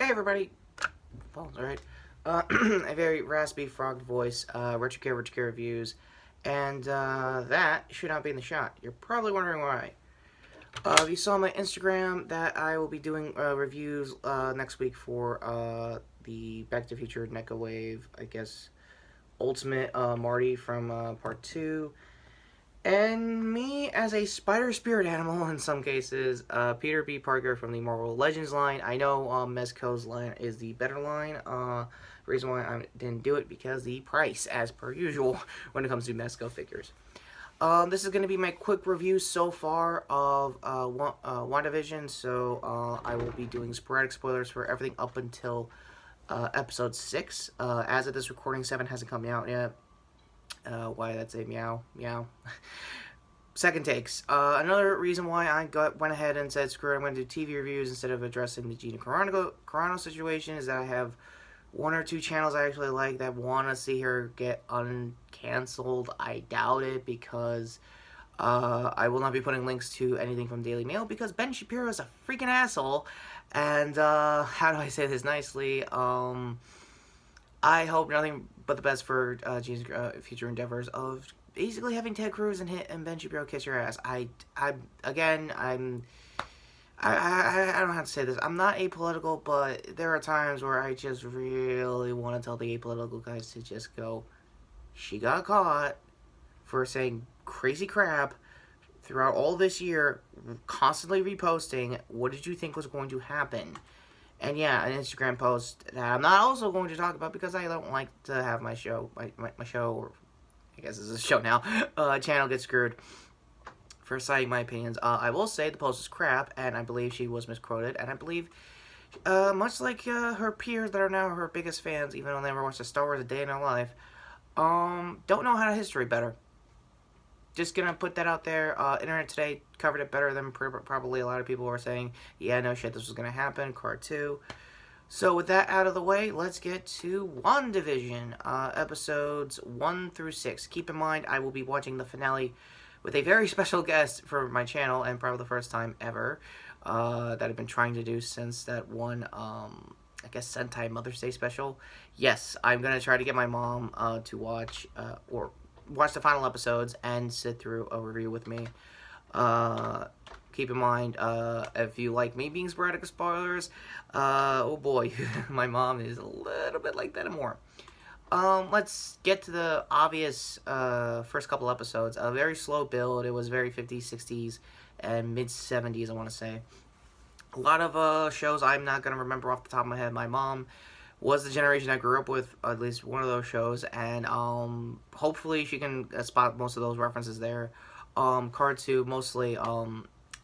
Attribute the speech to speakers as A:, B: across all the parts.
A: Hey everybody! Well, alright. A very raspy, frogged voice, Retrokid reviews, and that should not be in the shot. You're probably wondering why. You saw on my Instagram that I will be doing reviews next week for the Back to the Future NECA Wave, I guess, Ultimate Marty from Part 2. And me as a spider spirit animal in some cases, Peter B. Parker from the Marvel Legends line. I know Mezco's line is the better line. Reason why I didn't do it because the price, as per usual, when it comes to Mezco figures. This is going to be my quick review so far of WandaVision. So I will be doing sporadic spoilers for everything up until episode 6. As of this recording, 7 hasn't come out yet. Why that's a meow meow. Second takes. Another reason why I went ahead and said screw it, I'm going to do TV reviews instead of addressing the Gina Carano situation is that I have one or two channels I actually like that want to see her get uncancelled. I doubt it because I will not be putting links to anything from Daily Mail because Ben Shapiro is a freaking asshole. And how do I say this nicely? I hope nothing but the best for Gina's future endeavors of basically having Ted Cruz and Ben Shapiro kiss your ass. I don't know how to say this. I'm not apolitical, but there are times where I just really want to tell the apolitical guys to just go, she got caught for saying crazy crap throughout all this year, constantly reposting. What did you think was going to happen? And yeah, an Instagram post that I'm not also going to talk about because I don't like to have my show, my show, or I guess it's a show now, channel get screwed for citing my opinions. I will say the post is crap, and I believe she was misquoted, and I believe, much like her peers that are now her biggest fans, even though they never watched a Star Wars a day in their life, don't know how to history better. Just gonna put that out there. Internet Today covered it better than probably a lot of people were saying. Yeah, no shit, this was gonna happen. Part 2. So with that out of the way, let's get to WandaVision, episodes 1 through 6. Keep in mind, I will be watching the finale with a very special guest for my channel, and probably the first time ever, that I've been trying to do since that one, I guess, Sentai Mother's Day special. Yes, I'm gonna try to get my mom to watch, or watch the final episodes and sit through a review with me. Keep in mind, if you like me being sporadic with spoilers, oh boy, my mom is a little bit like that and more. Let's get to the obvious first couple episodes. A very slow build. It was very 50s, 60s, and mid-70s, I want to say. A lot of shows I'm not going to remember off the top of my head. My mom was the generation I grew up with, at least one of those shows, and hopefully she can spot most of those references there. Card 2, mostly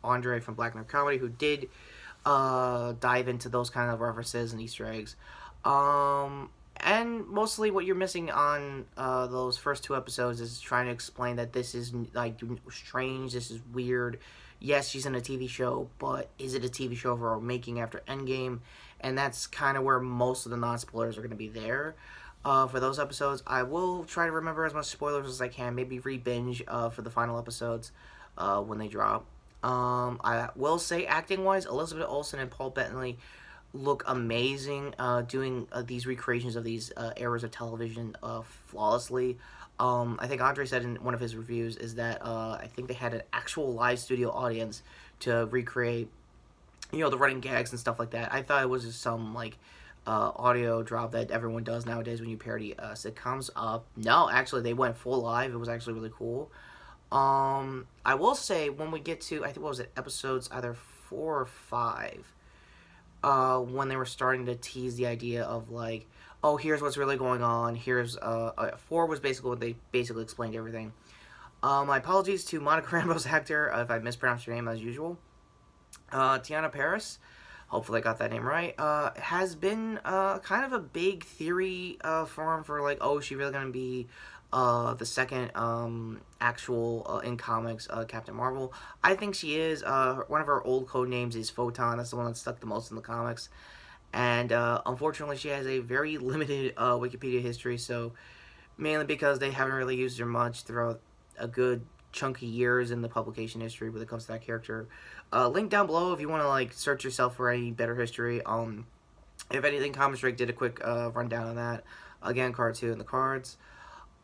A: Andre from Black Nerd Comedy, who did dive into those kind of references and Easter eggs. And mostly what you're missing on those first 2 episodes is trying to explain that this is like strange, this is weird. Yes, she's in a TV show, but is it a TV show for making after Endgame? And that's kind of where most of the non-spoilers are going to be there. For those episodes, I will try to remember as much spoilers as I can. Maybe re-binge for the final episodes when they drop. I will say, acting-wise, Elizabeth Olsen and Paul Bettany look amazing doing these recreations of these eras of television flawlessly. I think Andre said in one of his reviews is that I think they had an actual live studio audience to recreate, you know, the running gags and stuff like that. I thought it was just some, like, audio drop that everyone does nowadays when you parody sitcoms. No, actually, they went full live. It was actually really cool. I will say, when we get to, I think, what was it, episodes either 4 or 5, when they were starting to tease the idea of, like, oh, here's what's really going on, here's, 4 was basically what they basically explained everything. My apologies to Monica Rambeau's actor if I mispronounced her name as usual. Tiana Paris, hopefully I got that name right, has been kind of a big theory form for, like, oh, is she really going to be the second actual in comics Captain Marvel? I think she is. One of her old code names is Photon. That's the one that stuck the most in the comics. And unfortunately, she has a very limited Wikipedia history, so mainly because they haven't really used her much throughout a good chunky years in the publication history when it comes to that character. Link down below if you want to, like, search yourself for any better history. If anything, Comic Strike did a quick rundown on that. Again, card 2 in the cards.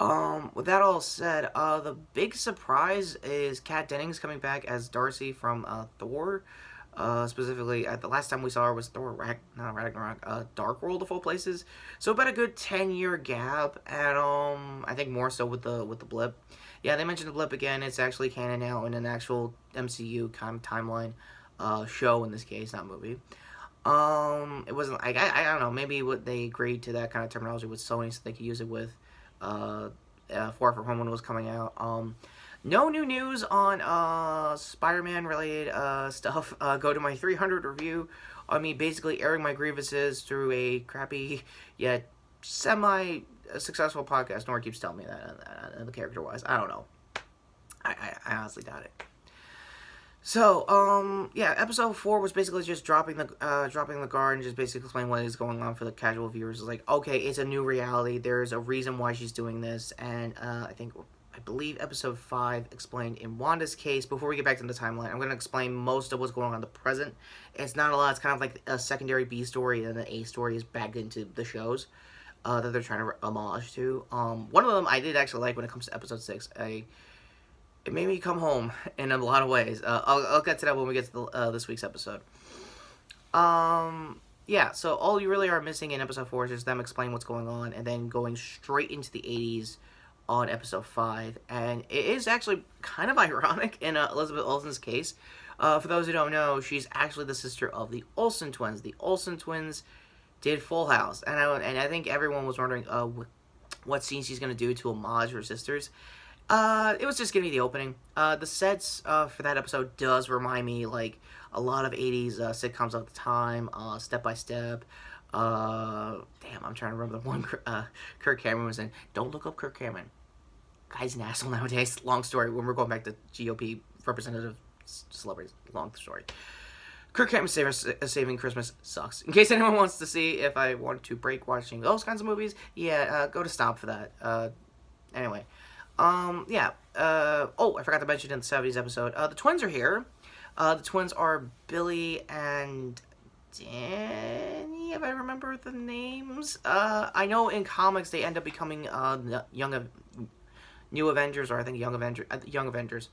A: With that all said, the big surprise is Kat Dennings coming back as Darcy from Thor. Specifically, the last time we saw her was Thor Ragnarok, Dark World of all places. So about a good 10-year gap, and I think more so with the blip. Yeah, they mentioned the blip again. It's actually canon now in an actual MCU kind of timeline, show in this case, not movie. It wasn't like I don't know. Maybe what they agreed to that kind of terminology with Sony so they could use it with Far From Home when it was coming out. No new news on Spider-Man related stuff. Go to my 300 review on me basically airing my grievances through a crappy yet semi-successful podcast. Nora keeps telling me that the character-wise. I don't know. I honestly doubt it. So, yeah, episode 4 was basically just dropping the guard and just basically explaining what is going on for the casual viewers. It's like, okay, it's a new reality. There's a reason why she's doing this, and I believe episode 5 explained in Wanda's case. Before we get back to the timeline, I'm going to explain most of what's going on in the present. It's not a lot. It's kind of like a secondary B story, and the A story is back into the shows that they're trying to homage to. One of them I did actually like when it comes to episode 6. It made me come home in a lot of ways. I'll get to that when we get to this week's episode. Yeah, so all you really are missing in episode 4 is just them explaining what's going on and then going straight into the 80s on episode 5. And it is actually kind of ironic in Elizabeth Olsen's case. For those who don't know, she's actually the sister of the Olsen twins. The Olsen twins did Full House. And I think everyone was wondering what scene she's going to do to homage her sisters. It was just giving me the opening. The sets for that episode does remind me like a lot of 80s sitcoms of the time. Step by Step. Damn, I'm trying to remember the one Kirk Cameron was in. Don't look up Kirk Cameron. Guy's an asshole nowadays. Long story. When we're going back to GOP representative celebrities. Long story. Kirk Cameron Saving Christmas sucks. In case anyone wants to see if I want to break watching those kinds of movies, yeah, go to Stomp for that. Anyway. Yeah. Oh, I forgot to mention in the 70s episode. The twins are here. The twins are Billy and Danny, if I remember the names. I know in comics they end up becoming New Avengers, or I think Young Avengers.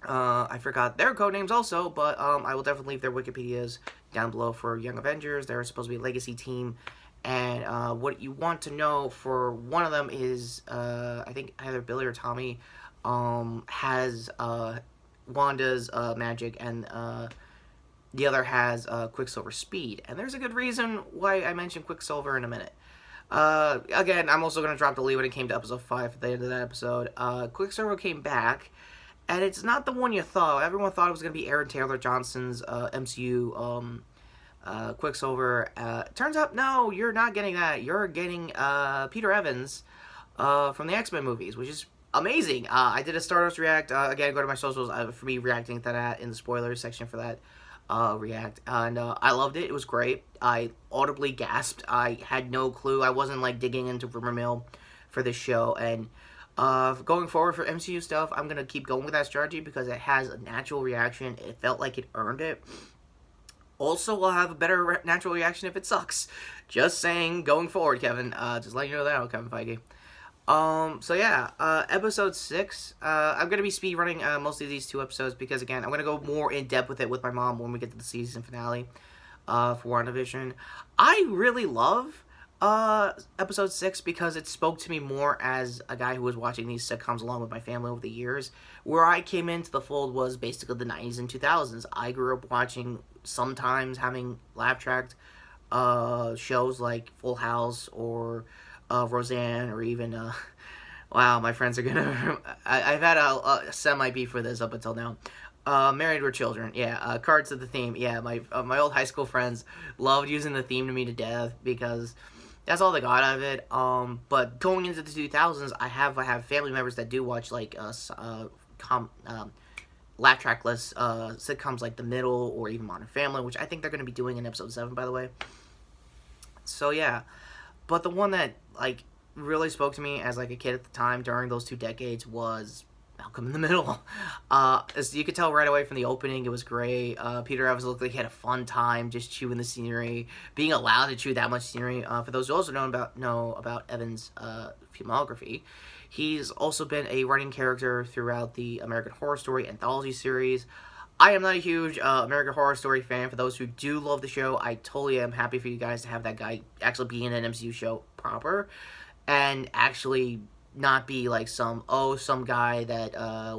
A: I forgot their code names also, but I will definitely leave their Wikipedias down below for Young Avengers. They're supposed to be a legacy team. And what you want to know for one of them is, I think either Billy or Tommy has Wanda's magic, and the other has Quicksilver speed. And there's a good reason why I mentioned Quicksilver in a minute. Again, I'm also going to drop the lead when it came to episode 5 at the end of that episode. Quicksilver came back, and it's not the one you thought. Everyone thought it was going to be Aaron Taylor Johnson's MCU Quicksilver. Turns out, no, you're not getting that. You're getting Peter Evans from the X-Men movies, which is amazing. I did a Stardust React. Again, go to my socials for me reacting to that in the spoilers section for that React. And I loved it. It was great. I audibly gasped. I had no clue. I wasn't like digging into rumor mill for this show. And going forward for MCU stuff, I'm going to keep going with that strategy because it has a natural reaction. It felt like it earned it. Also, we'll have a better natural reaction if it sucks. Just saying, going forward, Kevin. Just letting you know that, Kevin Feige. So yeah, episode 6. I'm going to be speed running mostly these 2 episodes because, again, I'm going to go more in depth with it with my mom when we get to the season finale for WandaVision. I really love episode 6 because it spoke to me more as a guy who was watching these sitcoms along with my family over the years. Where I came into the fold was basically the 90s and 2000s. I grew up watching, sometimes having laugh-tracked shows like Full House or Roseanne, or even wow, my friends are gonna I've had a semi-beef for this up until now. Married with Children, yeah. Cards of the Theme, yeah. My old high school friends loved using the theme to me to death because that's all they got out of it. But going into the 2000s, I have family members that do watch like laugh trackless sitcoms like The Middle or even Modern Family, which I think they're going to be doing in episode 7, by the way. So yeah, but the one that like really spoke to me as like a kid at the time during those 2 decades was Malcolm in the Middle. As you could tell right away from the opening, it was great. Peter Evans looked like he had a fun time just chewing the scenery, being allowed to chew that much scenery. For those who also know about Evans' filmography, he's also been a running character throughout the American Horror Story anthology series. I am not a huge American Horror Story fan. For those who do love the show, I totally am happy for you guys to have that guy actually be in an MCU show proper, and actually not be like some guy that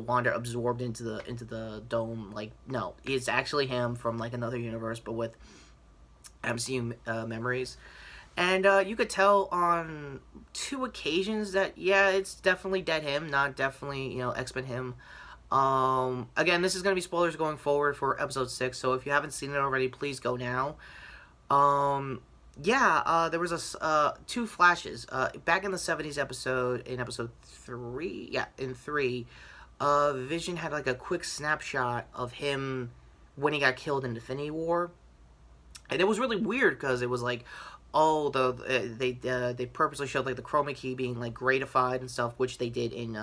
A: Wanda absorbed into the dome. Like, no, it's actually him from like another universe, but with MCU memories. And you could tell on 2 occasions that, yeah, it's definitely dead him, not definitely, X-Men him. Again, this is going to be spoilers going forward for episode 6, so if you haven't seen it already, please go now. There was 2 flashes. Back in the 70s episode, in episode 3, in 3, Vision had like a quick snapshot of him when he got killed in Infinity War. And it was really weird because it was like, they purposely showed like the chroma key being like gratified and stuff, which they did in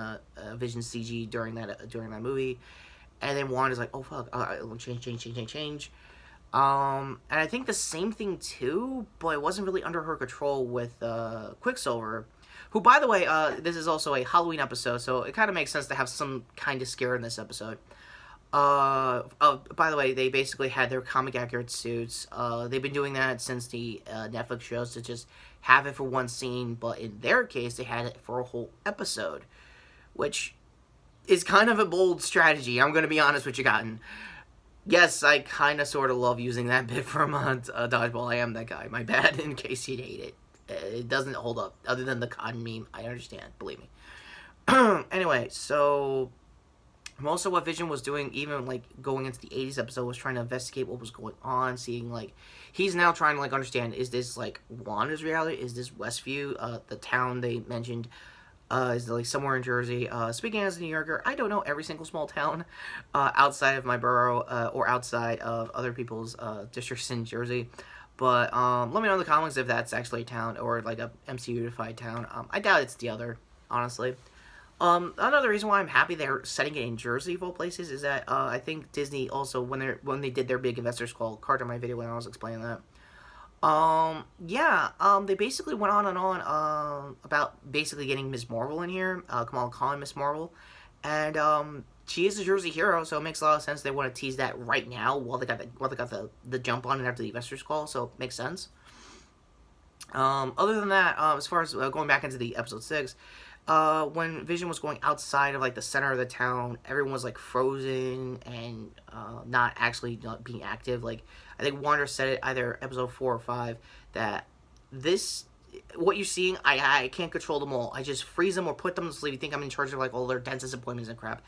A: Vision CG during that movie. And then Wanda's like, oh fuck, change. And I think the same thing too, but it wasn't really under her control with Quicksilver, who, by the way, this is also a Halloween episode, so it kind of makes sense to have some kind of scare in this episode. By the way, they basically had their comic accurate suits. They've been doing that since the Netflix shows, to just have it for one scene, but in their case, they had it for a whole episode, which is kind of a bold strategy. I'm going to be honest with you, Cotton. Yes, I kind of sort of love using that bit from Dodgeball. I am that guy. My bad, in case you'd hate it. It doesn't hold up. Other than the Cotton meme, I understand. Believe me. Anyway, so most of what Vision was doing, even like going into the 80s episode, was trying to investigate what was going on, seeing like, he's now trying to like understand, is this like Wanda's reality? Is this Westview, the town they mentioned, is like somewhere in Jersey? Speaking as a New Yorker, I don't know every single small town outside of my borough or outside of other people's districts in Jersey. But let me know in the comments if that's actually a town or like a MCU-ified town. I doubt it's the other, honestly. Another reason why I'm happy they're setting it in Jersey of all places is that I think Disney also, when they did their big investors call, card on my video when I was explaining that. They basically went on and on about basically getting Ms. Marvel in here, Kamala Khan, Ms. Marvel, and she is a Jersey hero, so it makes a lot of sense they want to tease that right now while they got the jump on it after the investors call, so it makes sense. Other than that, as far as going back into the episode 6, when Vision was going outside of like the center of the town, everyone was like frozen and not actually being active. Like, I think Wanda said it either episode 4 or 5 that what you're seeing, I can't control them all. I just freeze them or put them to sleep. You think I'm in charge of like all their dentist appointments and crap.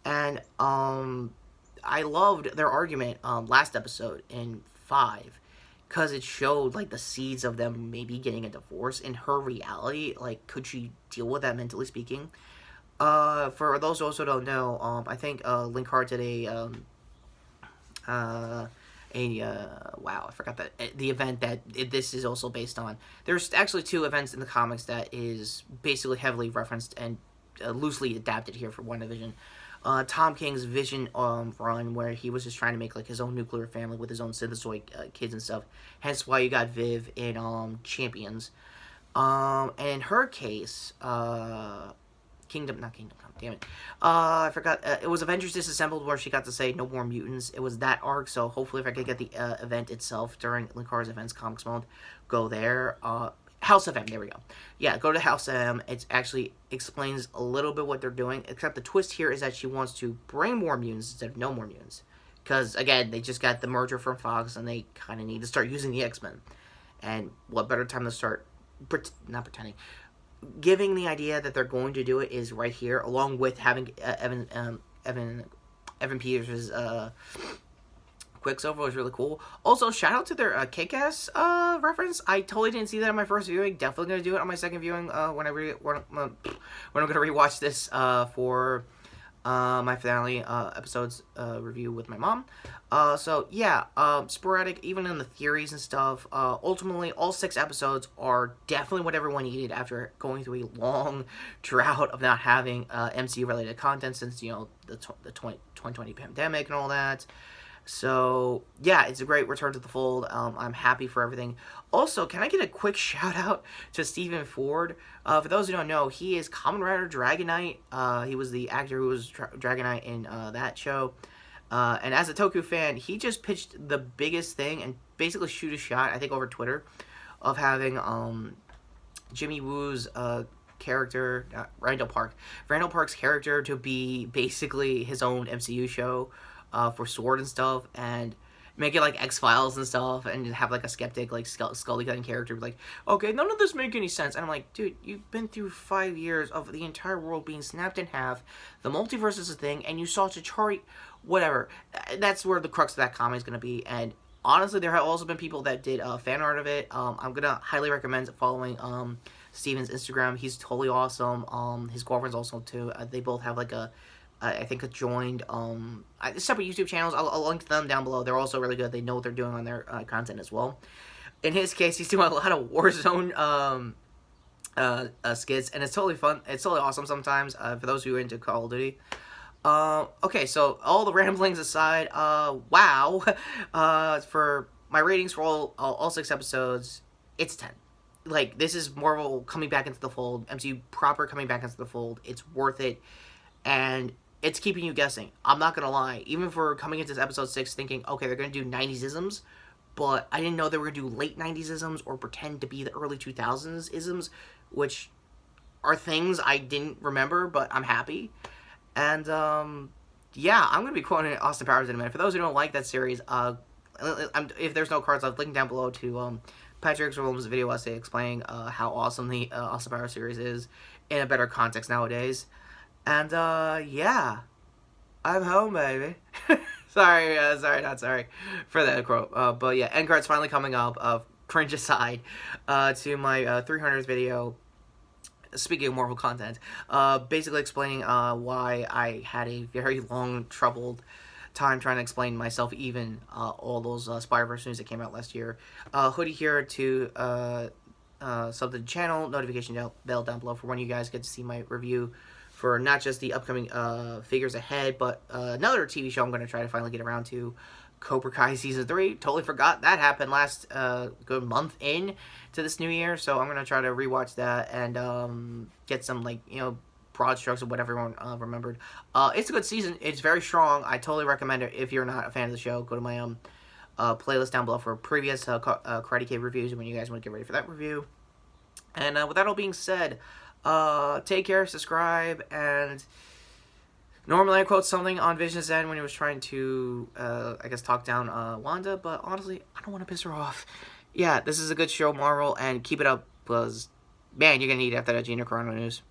A: And I loved their argument last episode in 5. Because it showed, like, the seeds of them maybe getting a divorce in her reality. Like, could she deal with that, mentally speaking? For those who also don't know, I think Linkard did wow, I forgot that the event that this is also based on. There's actually 2 events in the comics that is basically heavily referenced and loosely adapted here for WandaVision. Tom King's Vision run, where he was just trying to make like his own nuclear family with his own synthezoid kids and stuff. Hence why you got Viv in Champions. And in her case, Kingdom Come, damn it. I forgot. It was Avengers Disassembled, where she got to say no more mutants. It was that arc, so hopefully if I could get the event itself during Linkard's Events Comics Month, go there. House of M, there we go. Yeah, go to House of M. It actually explains a little bit what they're doing, except the twist here is that she wants to bring more mutants instead of no more mutants. Because, again, they just got the merger from Fox, and they kind of need to start using the X-Men. And what better time to start, not pretending, giving the idea that they're going to do it is right here, along with having Evan Peters' Quicksilver was really cool. Also, shout out to their Kick-Ass reference. I totally didn't see that on my first viewing. Definitely going to do it on my second viewing when I'm going to rewatch this for my finale episodes review with my mom. So yeah, sporadic, even in the theories and stuff. Ultimately, all 6 episodes are definitely what everyone needed after going through a long drought of not having MCU related content since the 2020 pandemic and all that. So yeah, it's a great return to the fold. I'm happy for everything. Also, can I get a quick shout out to Stephen Ford? For those who don't know, he is Kamen Rider Dragon Knight. He was the actor who was Dragon Knight in that show. And as a Toku fan, he just pitched the biggest thing and basically shoot a shot, I think, over Twitter, of having Jimmy Woo's character, Randall Park's character to be basically his own MCU show for Sword and stuff, and make it like X-Files and stuff, and have like a skeptic, like Scully cutting character, like, okay, none of this make any sense. And I'm like, dude, you've been through 5 years of the entire world being snapped in half, the multiverse is a thing, and you saw Chitauri, whatever. That's where the crux of that comic is going to be. And honestly, there have also been people that did fan art of it. I'm going to highly recommend following Steven's Instagram. He's totally awesome. His girlfriend's awesome too. They both have like I think joined separate YouTube channels. I'll link to them down below. They're also really good. They know what they're doing on their content as well. In his case, he's doing a lot of Warzone skits, and it's totally fun. It's totally awesome sometimes for those who are into Call of Duty. Okay, so all the ramblings aside, wow. For my ratings for all 6 episodes, it's 10. Like, this is Marvel coming back into the fold, MCU proper coming back into the fold. It's worth it, and it's keeping you guessing. I'm not gonna lie, even for coming into this episode 6 thinking, okay, they're gonna do 90s-isms, but I didn't know they were gonna do late 90s-isms or pretend to be the early 2000s-isms, which are things I didn't remember, but I'm happy. And, yeah, I'm going to be quoting Austin Powers in a minute. For those who don't like that series, if there's no cards, I'll link down below to Patrick Williams' video essay explaining how awesome the Austin Powers series is in a better context nowadays. And, yeah, I'm home, baby. sorry for that quote. But, yeah, end card's finally coming up, cringe aside, to my 300th video. Speaking of Marvel content, basically explaining why I had a very long, troubled time trying to explain myself, even all those Spider-Verse news that came out last year. Hoodie here to sub to the channel, notification bell down below for when you guys get to see my review for not just the upcoming figures ahead, but another TV show I'm going to try to finally get around to, Cobra Kai Season 3. Totally forgot that happened last good month in to this new year, so I'm going to try to rewatch that and get some, like, broad strokes of what everyone remembered. It's a good season. It's very strong. I totally recommend it. If you're not a fan of the show, go to my playlist down below for previous Karate Kid reviews when you guys want to get ready for that review. And with that all being said, take care, subscribe, and normally I quote something on Vision's End when he was trying to, I guess, talk down Wanda, but honestly, I don't want to piss her off. Yeah, this is a good show, Marvel, and keep it up, because, man, you're going to need it after that Gina Carano news.